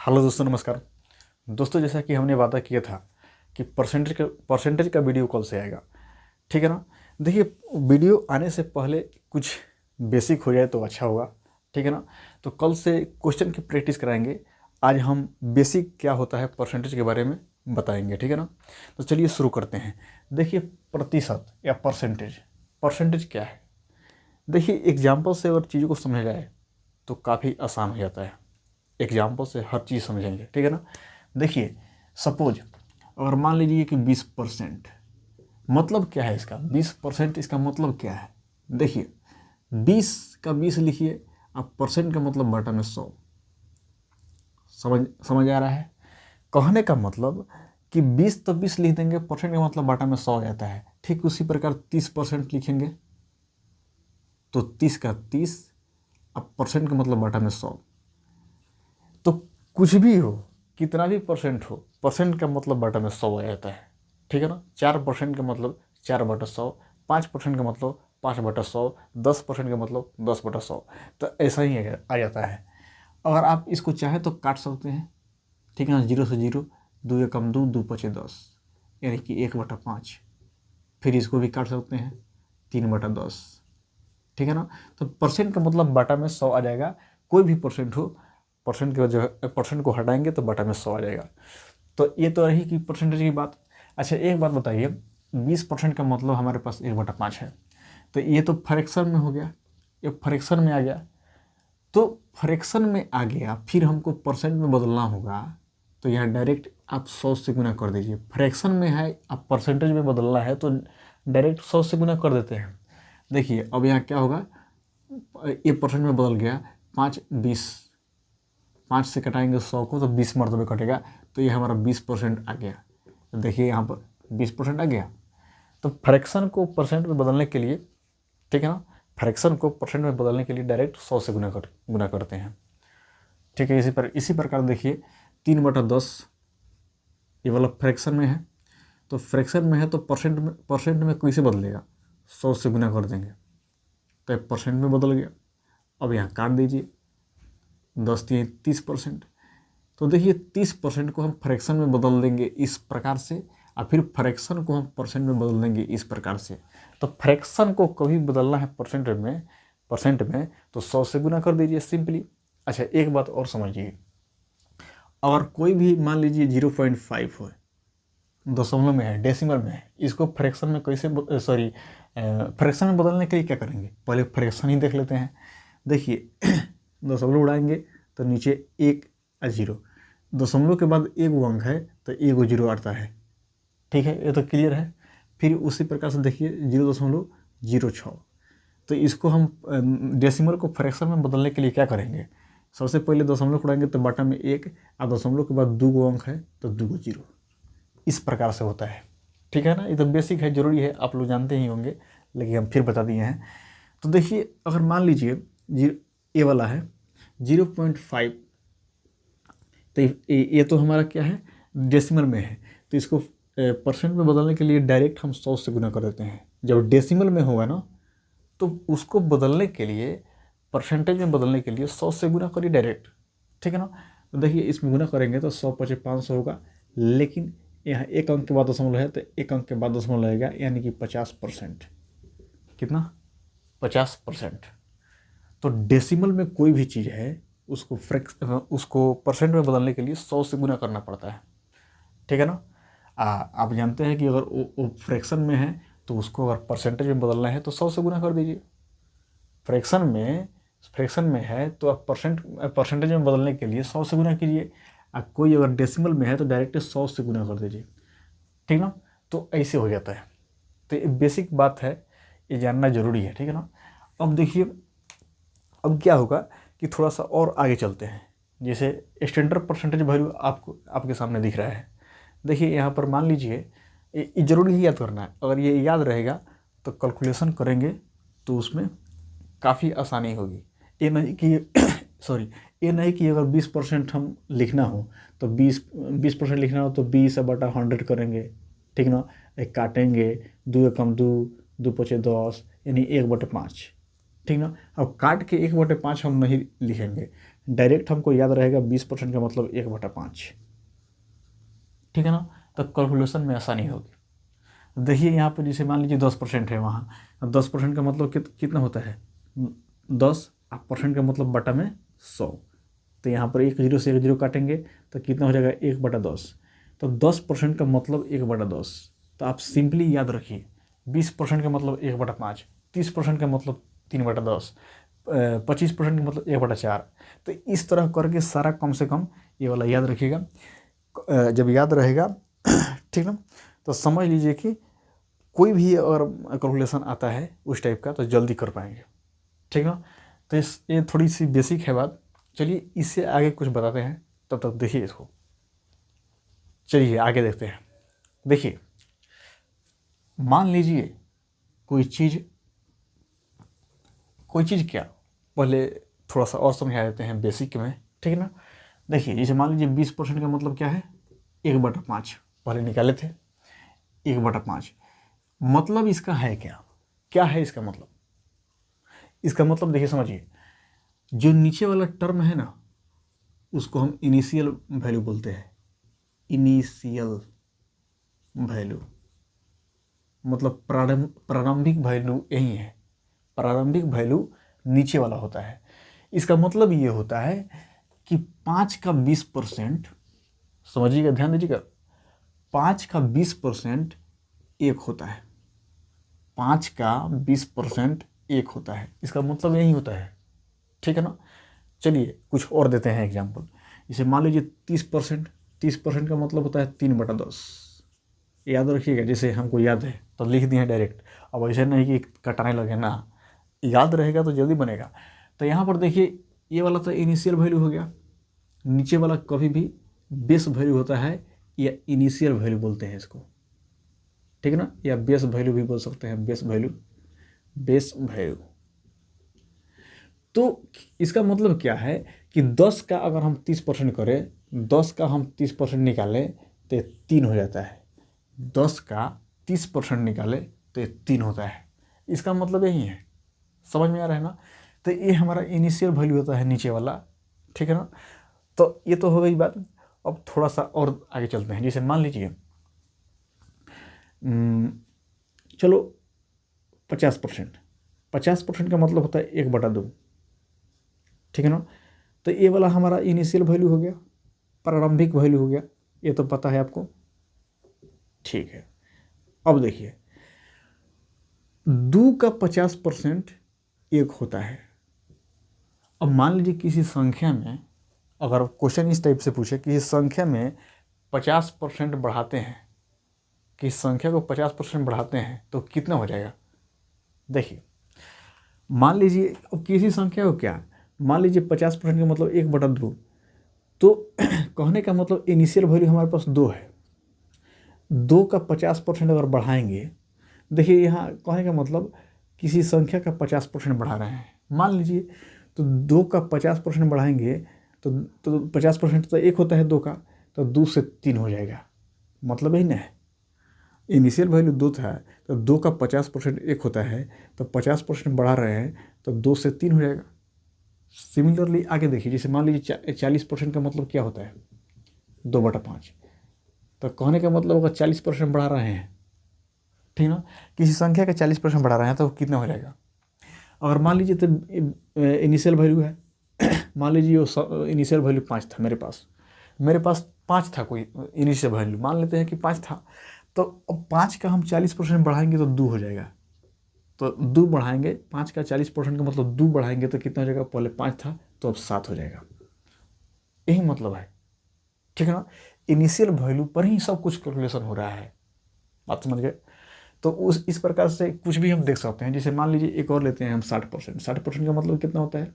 Hello दोस्तों, नमस्कार दोस्तों। जैसा कि हमने वादा किया था कि परसेंटेज का वीडियो कल से आएगा, ठीक है ना। देखिए, वीडियो आने से पहले कुछ बेसिक हो जाए तो अच्छा होगा, ठीक है ना। तो कल से क्वेश्चन की प्रैक्टिस कराएंगे। आज हम बेसिक क्या होता है परसेंटेज के बारे में बताएंगे, ठीक है ना। तो चलिए शुरू करते हैं। देखिए, प्रतिशत या परसेंटेज क्या है। देखिए, एग्जाम्पल से अगर चीज़ों को समझा जाए तो काफ़ी आसान हो जाता है। एग्जाम्पल से हर चीज़ समझेंगे, ठीक है ना। देखिए, सपोज अगर मान लीजिए कि 20%, मतलब क्या है इसका। 20% इसका मतलब क्या है। देखिए, 20 का 20 लिखिए, अब परसेंट का मतलब बटा में 100। समझ आ रहा है। कहने का मतलब कि 20 तो 20 लिख देंगे, परसेंट का मतलब बटा में 100 हो जाता है। ठीक उसी प्रकार 30% लिखेंगे तो 30 का 30, अब परसेंट का मतलब बटा में 100। तो कुछ भी हो, कितना भी परसेंट हो, परसेंट का मतलब बटा में 100 आ जाता है, ठीक है ना। 4% का मतलब 4/100, 5% का मतलब 5/100, 10% का मतलब 10/100। तो ऐसा ही आ जाता है। अगर आप इसको चाहे तो काट सकते हैं, ठीक है ना। 0 से 0, 2 एकम 2, 2 पचे 10, यानी कि 1/5। फिर इसको भी काट सकते हैं, 3/10, ठीक है ना। तो परसेंट का मतलब बटा में 100 आ जाएगा। कोई भी परसेंट हो, परसेंट की वजह परसेंट को हटाएंगे तो बटा में 100 आ जाएगा। तो ये तो रही कि परसेंटेज की बात। अच्छा, एक बात बताइए, 20% का मतलब हमारे पास 1/5 है, तो ये तो फ्रैक्शन में हो गया, ये फ्रैक्शन में आ गया। तो फ्रैक्शन में आ गया, फिर हमको परसेंट में बदलना होगा। तो यहाँ डायरेक्ट आप 100 से गुना कर दीजिए। फ्रैक्शन में है, आप परसेंटेज में बदलना है तो डायरेक्ट 100 से गुना कर देते हैं। देखिए, अब यहाँ क्या होगा, ये परसेंट में बदल गया। 5 20, 5 से कटाएंगे 100 को तो 20 मरतबे कटेगा, तो ये हमारा 20% आ गया। तो देखिए यहाँ पर 20% आ गया। तो फ्रैक्शन को परसेंट में बदलने के लिए, ठीक है ना, फ्रैक्शन को परसेंट में बदलने के लिए डायरेक्ट 100 से गुना करते हैं, ठीक है। इसी प्रकार देखिए, 3/10 ये वाला फ्रैक्शन में है, तो फ्रैक्शन में है तो परसेंट में कैसे बदलेगा, 100 से गुना कर देंगे तो ये परसेंट में बदल गया। अब यहाँ काट दीजिए, 10×3 = 30%। तो देखिए, 30% को हम फ्रैक्शन में बदल देंगे इस प्रकार से, और फिर फ्रैक्शन को हम परसेंट में बदल देंगे इस प्रकार से। तो फ्रैक्शन को कभी बदलना है परसेंट में तो 100 से गुना कर दीजिए, सिंपली। अच्छा, एक बात और समझिए, अगर कोई भी मान लीजिए 0.5 हो, दशमलव में है, डेसिमल में है, इसको फ्रैक्शन में कैसे फ्रैक्शन में बदलने के लिए क्या करेंगे, पहले फ्रैक्शन ही देख लेते हैं। देखिए, दशमलव उड़ाएंगे तो नीचे 1 और 0, दशमलव के बाद एक वो अंक है तो 1 0 आता है, ठीक है। ये तो क्लियर है। फिर उसी प्रकार से देखिए 0.06, तो इसको हम डेसिमल को फ्रैक्शन में बदलने के लिए क्या करेंगे, सबसे पहले दशमलव उड़ाएंगे तो बटा में 1, और दशमलव के बाद 2 अंक है तो 2 0, इस प्रकार से होता है, ठीक है ना। ये तो बेसिक है, जरूरी है, आप लोग जानते ही होंगे, लेकिन हम फिर बता दिए हैं। तो देखिए, अगर मान लीजिए ये वाला है 0.5, तो ये तो हमारा क्या है, डेसिमल में है, तो इसको परसेंट में बदलने के लिए डायरेक्ट हम 100 से गुना कर देते हैं। जब डेसिमल में होगा ना, तो उसको बदलने के लिए, परसेंटेज में बदलने के लिए 100 से गुना करिए डायरेक्ट, ठीक है ना। तो देखिए, इसमें गुना करेंगे तो 100 × 500 होगा, लेकिन यहाँ एक अंक के बाद दशमलव है तो एक अंक के बाद दशमलव लगेगा, यानी कि 50%। कितना, 50%। तो डेसिमल में कोई भी चीज़ है, उसको परसेंट में बदलने के लिए 100 से गुना करना पड़ता है, ठीक है ना। आप जानते हैं कि अगर वो फ्रैक्शन में है तो उसको अगर परसेंटेज में बदलना है तो 100 से गुना कर दीजिए। फ्रैक्शन में है तो आप परसेंटेज में बदलने के लिए 100 से गुना कीजिए। कोई अगर डेसिमल में है तो डायरेक्ट 100 से गुना कर दीजिए, ठीक ना। तो ऐसे हो जाता है। तो ये बेसिक बात है, ये जानना जरूरी है, ठीक है ना। अब देखिए, अब क्या होगा कि थोड़ा सा और आगे चलते हैं। जैसे स्टैंडर्ड परसेंटेज वैल्यू आपके सामने दिख रहा है। देखिए, यहाँ पर मान लीजिए, ये जरूरी ही याद करना है। अगर ये याद रहेगा तो कैलकुलेशन करेंगे तो उसमें काफ़ी आसानी होगी। ये नहीं कि ये नहीं कि अगर 20% हम लिखना हो तो 20% लिखना हो तो 20/100 करेंगे, ठीक ना। एक काटेंगे, 2 एकम 2, 2 पचे 10, यानी 1/5, ठीक ना। अब काट के 1/5 हम नहीं लिखेंगे, डायरेक्ट हमको याद रहेगा 20% का मतलब 1/5, ठीक है ना। तो कैलकुलेशन में आसानी होगी। देखिए यहाँ पर जैसे मान लीजिए 10% है वहाँ, 10% का मतलब कितना होता है 10, अब परसेंट का मतलब बटा में 100, तो यहाँ पर 1 0 से 1 0 काटेंगे तो कितना हो जाएगा 1/10। तो 10% का मतलब 1/10, तो आप सिंपली याद रखिए 20% का मतलब 1/5, 30% का मतलब 3/10, 25% का मतलब 1/4। तो इस तरह करके सारा कम से कम ये वाला याद रखिएगा। जब याद रहेगा ठीक ना, तो समझ लीजिए कि कोई भी अगर कैलकुलेशन आता है उस टाइप का तो जल्दी कर पाएंगे, ठीक ना। तो ये थोड़ी सी बेसिक है बात। चलिए इससे आगे कुछ बताते हैं, तब तक देखिए इसको। चलिए आगे देखते हैं। देखिए मान लीजिए कोई चीज़ क्या, पहले थोड़ा सा और समझा देते हैं बेसिक में, ठीक है ना। देखिए जैसे मान लीजिए 20% का मतलब क्या है 1/5, पहले निकाले थे 1/5। मतलब इसका है क्या है इसका मतलब? इसका मतलब देखिए समझिए, जो नीचे वाला टर्म है ना उसको हम इनिशियल वैल्यू बोलते हैं। इनिशियल वैल्यू मतलब प्रारंभिक वैल्यू यही है, प्रारंभिक वैल्यू नीचे वाला होता है। इसका मतलब ये होता है कि 5 का 20%, समझिएगा ध्यान दीजिएगा, 5 का 20% 1 होता है, 5 का 20% 1 होता है। इसका मतलब यही होता है, ठीक है ना। चलिए कुछ और देते हैं एग्जाम्पल। जैसे मान लीजिए 30% का मतलब होता है 3/10। याद रखिएगा, जैसे हमको याद है तो लिख दिए डायरेक्ट, अब ऐसे नहीं कि कटाने लगे ना, याद रहेगा तो जल्दी बनेगा। तो यहाँ पर देखिए ये वाला तो इनिशियल वैल्यू हो गया, नीचे वाला कभी भी बेस वैल्यू होता है या इनिशियल वैल्यू बोलते हैं इसको, ठीक है ना, या बेस वैल्यू भी बोल सकते हैं, बेस वैल्यू। तो इसका मतलब क्या है कि 10 का अगर हम 30% करें, 10 का हम 30% निकालें तो 3 हो जाता है, 10 का 30% निकाले तो 3 होता है। इसका मतलब यही है, समझ में आ रहा है ना। तो ये हमारा इनिशियल वैल्यू होता है नीचे वाला, ठीक है ना। तो ये तो हो गई बात। अब थोड़ा सा और आगे चलते हैं। जैसे मान लीजिए चलो 50% का मतलब होता है 1/2, ठीक है ना। तो ये वाला हमारा इनिशियल वैल्यू हो गया, प्रारंभिक वैल्यू हो गया, ये तो पता है आपको, ठीक है। अब देखिए 2 का 50% 1 होता है। अब मान लीजिए किसी संख्या में, अगर क्वेश्चन इस टाइप से पूछे कि इस संख्या में 50% बढ़ाते हैं, कि संख्या को 50% बढ़ाते हैं तो कितना हो जाएगा। देखिए मान लीजिए अब किसी संख्या को क्या, मान लीजिए 50% का मतलब 1/2, तो कहने का मतलब इनिशियल वैल्यू हमारे पास 2 है, 2 का 50% अगर बढ़ाएंगे, देखिए यहाँ कहने का मतलब किसी संख्या का 50% बढ़ा रहे हैं, मान लीजिए, तो 2 का 50% बढ़ाएंगे तो 50% तो 1 होता है 2 का, तो 2 से 3 हो जाएगा, मतलब यही ना है। इनिशियल वैल्यू 2 था तो 2 का 50% 1 होता है, तो 50% बढ़ा रहे हैं तो 2 से 3 हो जाएगा। सिमिलरली आगे देखिए, जैसे मान लीजिए 40% का मतलब क्या होता है 2/5, तो कहने का मतलब अगर 40% बढ़ा रहे हैं, ठीक ना, किसी संख्या का 40% बढ़ा रहे हैं तो कितना हो जाएगा। अगर मान लीजिए तो इनिशियल वैल्यू है मान लीजिए वो इनिशियल वैल्यू 5 था, मेरे पास 5 था कोई इनिशियल वैल्यू, मान लेते हैं कि 5 था, तो अब 5 का हम 40% बढ़ाएंगे तो 2 हो जाएगा, तो 2 बढ़ाएंगे, 5 का 40% का मतलब 2 बढ़ाएंगे तो कितना हो जाएगा, पहले 5 था तो अब 7 हो जाएगा, यही मतलब है, ठीक है ना। इनिशियल वैल्यू पर ही सब कुछ कैलकुलेशन हो रहा है, बात समझ गए। तो इस प्रकार से कुछ भी हम देख सकते हैं। जैसे मान लीजिए एक और लेते हैं हम 60% का मतलब कितना होता है।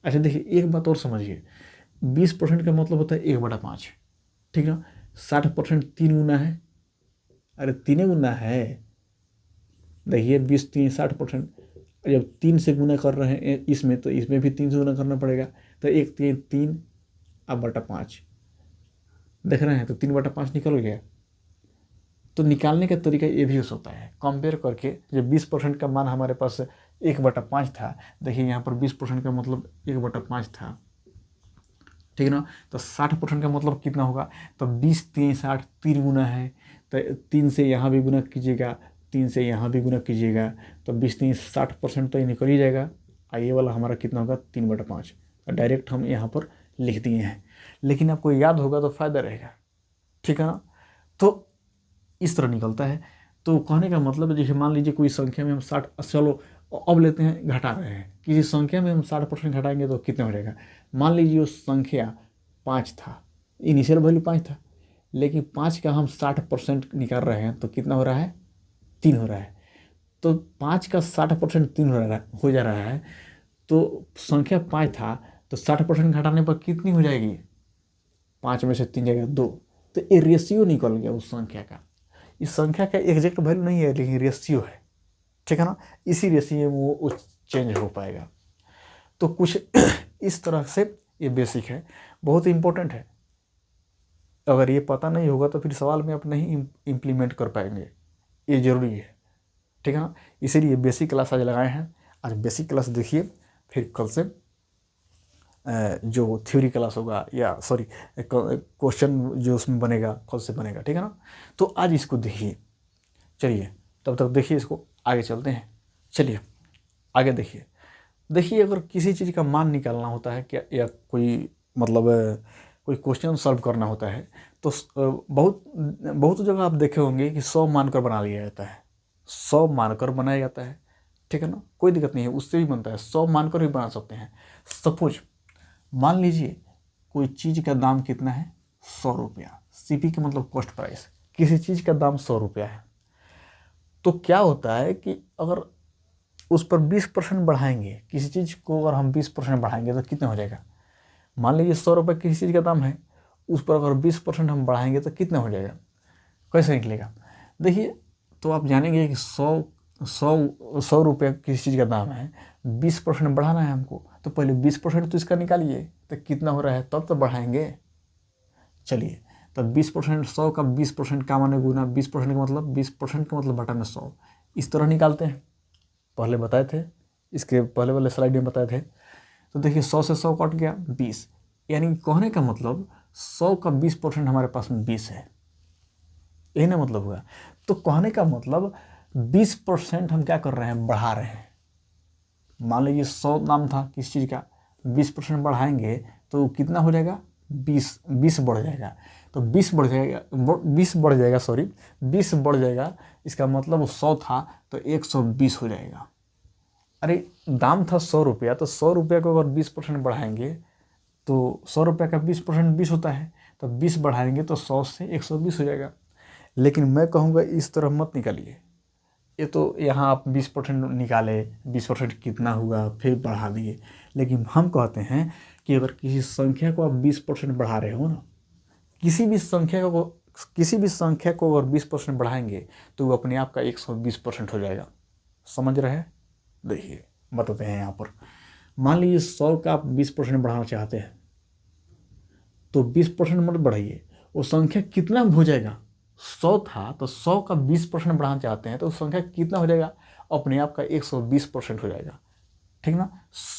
अच्छा देखिए एक बात और समझिए, 20% का मतलब होता है 1/5, ठीक है। 60% 3 गुना है, अरे 3 गुना है, देखिए 20 3 60%, जब 3 से गुना कर रहे हैं इसमें तो इसमें भी 3 से गुना करना पड़ेगा, तो 1 3 3 अब बटा 5 देख रहे हैं, तो 3/5 निकल गया। तो निकालने का तरीका ये भी हो सकता है, कंपेयर करके जब 20% का मान हमारे पास 1/5 था, देखिए यहाँ पर 20% का मतलब 1/5 था, ठीक है ना। तो 60% का मतलब कितना होगा, तो 20 3 60, 3 गुना है, तो 3 से यहाँ भी गुना कीजिएगा, 3 से यहाँ भी गुना कीजिएगा, तो 20 3 60% तो ये निकल ही जाएगा। ये वाला हमारा कितना होगा, 3/5। तो डायरेक्ट हम यहाँ पर लिख दिए हैं, लेकिन आपको याद होगा तो फायदा रहेगा, ठीक है ना। तो इस तरह निकलता है। तो कहने का मतलब है, जैसे मान लीजिए कोई संख्या में हम 60, चलो अब लेते हैं, घटा रहे हैं, किसी संख्या में हम 60% घटाएंगे तो कितना हो जाएगा। मान लीजिए उस संख्या 5 था, इनिशियल वैल्यू 5 था, लेकिन 5 का हम 60% निकाल रहे हैं तो कितना हो रहा है, 3 हो रहा है। तो 5 का 60% 3 हो जा रहा है, तो संख्या 5 था तो 60% घटाने पर कितनी हो जाएगी, 5 में से 3 जाएगा 2। तो ये रेशियो निकल गया उस संख्या का। इस संख्या का एग्जैक्ट वैल्यू नहीं है, लेकिन रेशियो है, ठीक है ना। इसी रेशियो में वो चेंज हो पाएगा। तो कुछ इस तरह से ये बेसिक है, बहुत इंपॉर्टेंट है। अगर ये पता नहीं होगा तो फिर सवाल में आप नहीं इम्प्लीमेंट कर पाएंगे, ये ज़रूरी है, ठीक है ना। इसीलिए बेसिक क्लास आज लगाए हैं। आज बेसिक क्लास देखिए, फिर कल से जो थ्योरी क्लास होगा, या सॉरी क्वेश्चन जो उसमें बनेगा कल से बनेगा, ठीक है ना। तो आज इसको देखिए, चलिए तब तक देखिए, इसको आगे चलते हैं। चलिए आगे देखिए अगर किसी चीज़ का मान निकालना होता है क्या, या कोई मतलब कोई क्वेश्चन सॉल्व करना होता है, तो बहुत जगह आप देखे होंगे कि 100 मानकर बना लिया जाता है, 100 मानकर बनाया जाता है, ठीक है ना। कोई दिक्कत नहीं है, उससे भी बनता है, 100 मानकर भी बना सकते हैं। सपोज मान लीजिए कोई चीज़ का दाम कितना है, 100 रुपया। CP का मतलब कॉस्ट प्राइस, किसी चीज़ का दाम 100 रुपया है। तो क्या होता है कि अगर उस पर 20% बढ़ाएंगे, किसी चीज़ को अगर हम 20% बढ़ाएंगे तो कितना हो जाएगा। मान लीजिए 100 रुपये किसी चीज़ का दाम है, उस पर अगर 20% हम बढ़ाएंगे तो कितना हो जाएगा, कैसे निकलेगा। देखिए तो आप जानेंगे कि 100 रुपये किसी चीज़ का दाम है, 20% बढ़ाना है हमको, तो पहले 20% तो इसका निकालिए, तो कितना हो रहा है तब तो बढ़ाएंगे। चलिए तो 20%, 100 का 20% का माने गुना, 20% का मतलब 20% का मतलब बटा में 100, इस तरह निकालते हैं। पहले बताए थे, इसके पहले वाले स्लाइड में बताए थे। तो देखिए 100 से 100 कट गया 20, यानी कहने का मतलब 100 का 20% हमारे पास में 20 है, यही ना मतलब हुआ। तो कहने का मतलब 20% हम क्या कर रहे हैं, बढ़ा रहे हैं। मान लीजिए 100 दाम था किसी चीज़ का, 20% बढ़ाएंगे तो कितना हो जाएगा, 20 बढ़ जाएगा। तो 20 बढ़ जाएगा, इसका मतलब 100 था तो 120 हो जाएगा। अरे दाम था 100 रुपया, तो 100 रुपया को अगर 20% बढ़ाएंगे तो 100 रुपया का 20% 20 होता है, तो 20 बढ़ाएंगे तो 100 से 120 हो जाएगा। लेकिन मैं कहूँगा इस तरह मत निकालिए, ये तो यहाँ आप 20% निकाले, 20% कितना हुआ फिर बढ़ा दिए। लेकिन हम कहते हैं कि अगर किसी संख्या को आप 20% बढ़ा रहे हो ना, किसी भी संख्या को अगर 20% बढ़ाएंगे तो वो अपने आप का 120% हो जाएगा। समझ रहे हैं। देखिए बताते हैं यहाँ पर, मान लीजिए 100 का आप 20% बढ़ाना चाहते हैं, तो 20% मत बढ़ाइए, वो संख्या कितना हो जाएगा, 100 था तो 100 का 20% बढ़ाना चाहते हैं तो संख्या कितना हो जाएगा, अपने आप का 120% हो जाएगा, ठीक ना।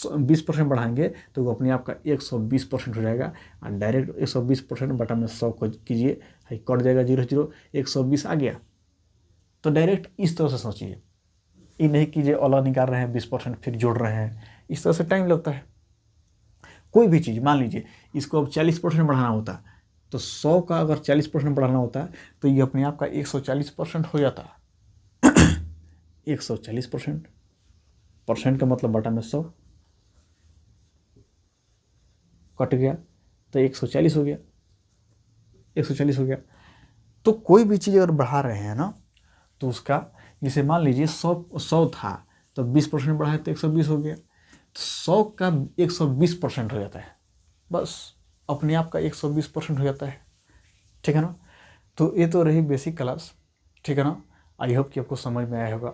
20% बढ़ाएंगे तो वो अपने आप का 120% हो जाएगा। और डायरेक्ट 120% बटा में 100 को कीजिए, कट जाएगा 0 0, 120 आ गया। तो डायरेक्ट इस तरह से सोचिए, ये नहीं कीजिए अलग निकाल रहे हैं 20% फिर जोड़ रहे हैं, इस तरह से टाइम लगता है। कोई भी चीज़ मान लीजिए इसको अब 40% बढ़ाना होता, तो 100 का अगर 40% बढ़ाना होता तो ये अपने आप का 140% हो जाता। 140% का मतलब बटा में 100 कट गया तो 140 हो गया, 140 हो गया। तो कोई भी चीज़ अगर बढ़ा रहे हैं ना, तो उसका जैसे मान लीजिए 100 था तो 20% बढ़ाए तो 120 हो गया, तो 100 का 120% हो जाता है, बस अपने आप का 120% हो जाता है, ठीक है ना। तो ये तो रही बेसिक क्लास, ठीक है ना। आई होप कि आपको समझ में आया होगा।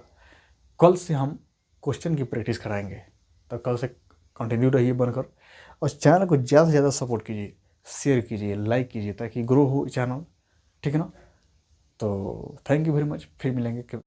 कल से हम क्वेश्चन की प्रैक्टिस कराएंगे, तो कल से कंटिन्यू रहिए बनकर, और चैनल को ज़्यादा से ज़्यादा सपोर्ट कीजिए, शेयर कीजिए, लाइक कीजिए, ताकि ग्रो हो चैनल, ठीक है ना। तो थैंक यू वेरी मच, फिर मिलेंगे।